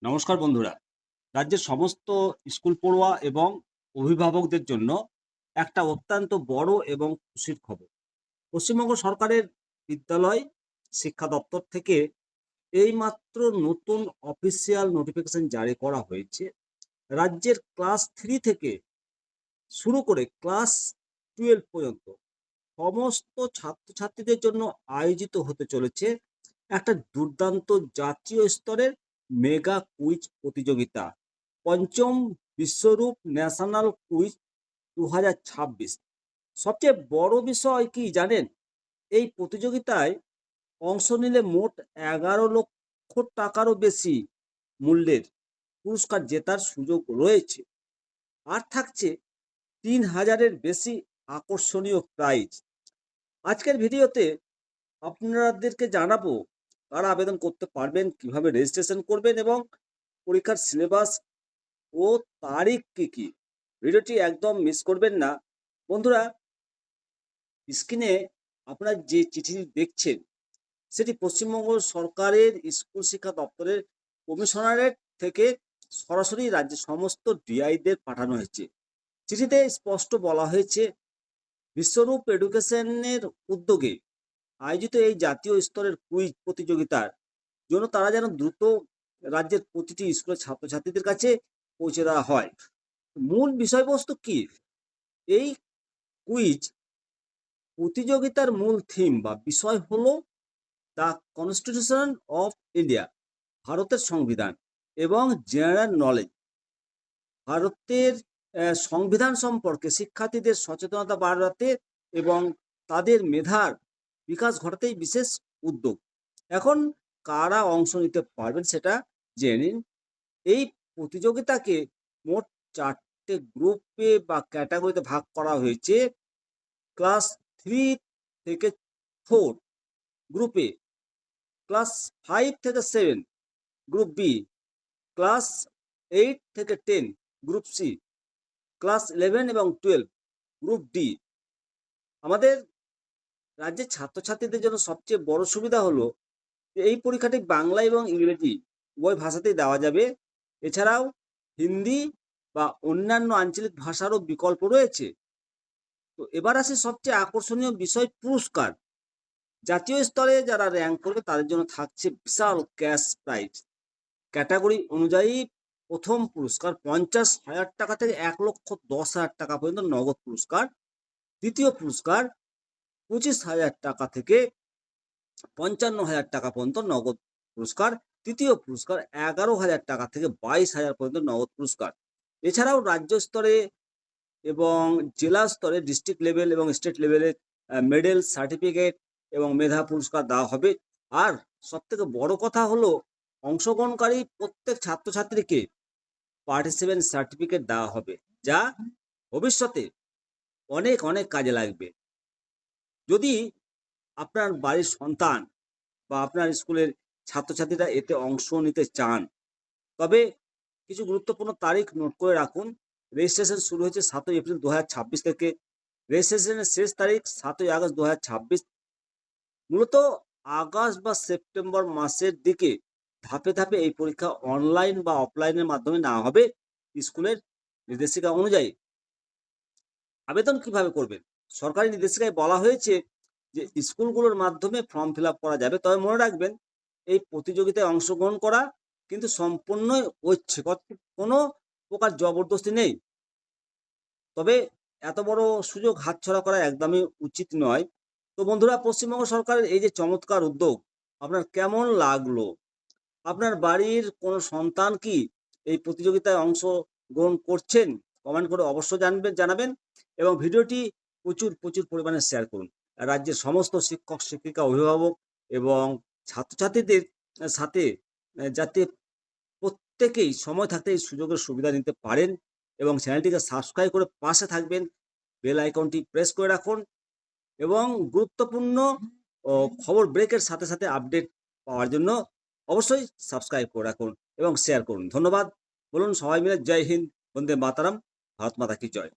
নমস্কার বন্ধুরা। রাজ্যের সমস্ত স্কুল পড়ুয়া এবং অভিভাবকদের জন্য একটা অত্যন্ত বড় এবং খুশির খবর। পশ্চিমবঙ্গ সরকারের বিদ্যালয় শিক্ষা দপ্তর থেকে এইমাত্র নতুন অফিসিয়াল নোটিফিকেশন জারি করা হয়েছে। রাজ্যের ক্লাস 3 থেকে শুরু করে ক্লাস 12 পর্যন্ত সমস্ত ছাত্রছাত্রীদের জন্য আয়োজিত হতে চলেছে একটা দুর্দান্ত জাতীয় স্তরের মেগা কুইজ প্রতিযোগিতা, পঞ্চম বিশ্বরূপ ন্যাশনাল কুইজ 2026। সবচেয়ে বড় বিষয় কি জানেন? এই প্রতিযোগিতায় অংশ নিলে মোট 11 লক্ষ টাকারও বেশি মূল্যের পুরস্কার জেতার সুযোগ রয়েছে। আর থাকছে 3000-এর বেশি আকর্ষণীয় প্রাইজ। আজকের ভিডিওতে আপনাদেরকে জানাবো কারা আবেদন করতে পারবেন, কিভাবে রেজিস্ট্রেশন করবেন এবং পরীক্ষার সিলেবাস ও তারিখ কি। ভিডিওটি একদম মিস করবেন না। বন্ধুরা, স্ক্রিনে আপনারা যে চিঠি দেখছেন সেটি পশ্চিমবঙ্গ সরকারের স্কুল শিক্ষা দপ্তরের কমিশনারেট থেকে সরাসরি রাজ্যের সমস্ত ডিআইদের পাঠানো হয়েছে। চিঠিতে স্পষ্ট বলা হয়েছে, বিশ্বরূপ এডুকেশনের উদ্যোগে আয়োজিত এই জাতীয় স্তরের কুইজ প্রতিযোগিতার জন্য তারা যেন দ্রুত রাজ্যের প্রতিটি স্কুলের ছাত্রছাত্রীদের কাছে পৌঁছে দেওয়া হয়। মূল বিষয়বস্তু কি? এই কুইজ প্রতিযোগিতার মূল থিম বা বিষয় হলো দ্য কনস্টিটিউশন অফ ইন্ডিয়া, ভারতের সংবিধান, এবং জেনারেল নলেজ, ভারতের সংবিধান সম্পর্কে শিক্ষার্থীদের সচেতনতা বাড়াতে এবং তাদের মেধার বিকাশ ঘটাতেই বিশেষ উদ্যোগ। এখন কারা অংশ নিতে পারবেন সেটা জেনে নিন। এই প্রতিযোগিতাকে মোট 4টে গ্রুপে বা ক্যাটাগরিতে ভাগ করা হয়েছে। ক্লাস 3 থেকে 4 গ্রুপে, ক্লাস 5 থেকে 7 গ্রুপ বি, ক্লাস 8 থেকে 10 গ্রুপ সি, ক্লাস 11 এবং 12 গ্রুপ ডি। আমাদের রাজ্যের ছাত্রছাত্রীদের জন্য সবচেয়ে বড় সুবিধা হলো যে এই পরীক্ষাটি বাংলা এবং ইংরেজি উভয় ভাষাতেই দেওয়া যাবে। এছাড়াও হিন্দি বা অন্যান্য আঞ্চলিক ভাষারও বিকল্প রয়েছে। তো এবার আসে সবচেয়ে আকর্ষণীয় বিষয়, পুরস্কার। জাতীয় স্তরে যারা র্যাঙ্ক করবে তাদের জন্য থাকছে বিশাল ক্যাশ প্রাইজ। ক্যাটাগরি অনুযায়ী প্রথম পুরস্কার 50,000 টাকা থেকে 1,10,000 টাকা পর্যন্ত নগদ পুরস্কার। দ্বিতীয় পুরস্কার 25,000 টাকা থেকে 55,000 টাকা পর্যন্ত নগদ পুরস্কার। তৃতীয় পুরস্কার 11,000 টাকা থেকে 22,000 পর্যন্ত নগদ পুরস্কার। এছাড়াও রাজ্য স্তরে এবং জেলা স্তরে, ডিস্ট্রিক্ট লেভেল এবং স্টেট লেভেলে মেডেল, সার্টিফিকেট এবং মেধা পুরস্কার দেওয়া হবে। আর সবথেকে বড় কথা হলো, অংশগ্রহণকারী প্রত্যেক ছাত্রছাত্রীকে পার্টিসিপেন্ট সার্টিফিকেট দেওয়া হবে, যা ভবিষ্যতে অনেক অনেক কাজে লাগবে। যদি আপনার বাড়ির সন্তান বা আপনার স্কুলের ছাত্রছাত্রীরা এতে অংশ নিতে চান, তবে কিছু গুরুত্বপূর্ণ তারিখ নোট করে রাখুন। রেজিস্ট্রেশন শুরু হয়েছে 7ই এপ্রিল 2026 থেকে। রেজিস্ট্রেশনের শেষ তারিখ 7ই আগস্ট 2026। মূলত আগস্ট বা সেপ্টেম্বর মাসের দিকে ধাপে ধাপে এই পরীক্ষা অনলাইন বা অফলাইনের মাধ্যমে নেওয়া হবে স্কুলের নির্দেশিকা অনুযায়ী। আবেদন কিভাবে করবেন? সরকারি নির্দেশিকায় বলা হয়েছে যে স্কুলগুলোর মাধ্যমে ফর্ম ফিল আপ করা যাবে। তবে মনে রাখবেন, এই প্রতিযোগিতায় অংশগ্রহণ করা কিন্তু সম্পূর্ণই ঐচ্ছিক, কোনো প্রকার জবরদস্তি নেই। তবে এত বড় সুযোগ হাতছাড়া করা একদমই উচিত নয়। তো বন্ধুরা, পশ্চিমবঙ্গ সরকারের এই যে চমৎকার উদ্যোগ আপনার কেমন লাগলো? আপনার বাড়ির কোনো সন্তান কি এই প্রতিযোগিতায় অংশগ্রহণ করছেন? কমেন্ট করে অবশ্যই জানাবেন এবং ভিডিওটি প্রচুর প্রচুর পরিমাণে শেয়ার করুন। রাজ্যের সমস্ত শিক্ষক, শিক্ষিকা, অভিভাবক এবং ছাত্রছাত্রীদের সাথে যাতে প্রত্যেকেই সময় থাকতে এই সুযোগের সুবিধা নিতে পারেন, এবং চ্যানেলটিকে সাবস্ক্রাইব করে পাশে থাকবেন। বেল আইকনটি প্রেস করে রাখুন এবং গুরুত্বপূর্ণ খবর ব্রেকের সাথে সাথে আপডেট পাওয়ার জন্য অবশ্যই সাবস্ক্রাইব করে রাখুন এবং শেয়ার করুন। ধন্যবাদ। বলুন সবাই মিলে জয় হিন্দ, বন্দে মাতারাম, ভারত মাতা কি জয়।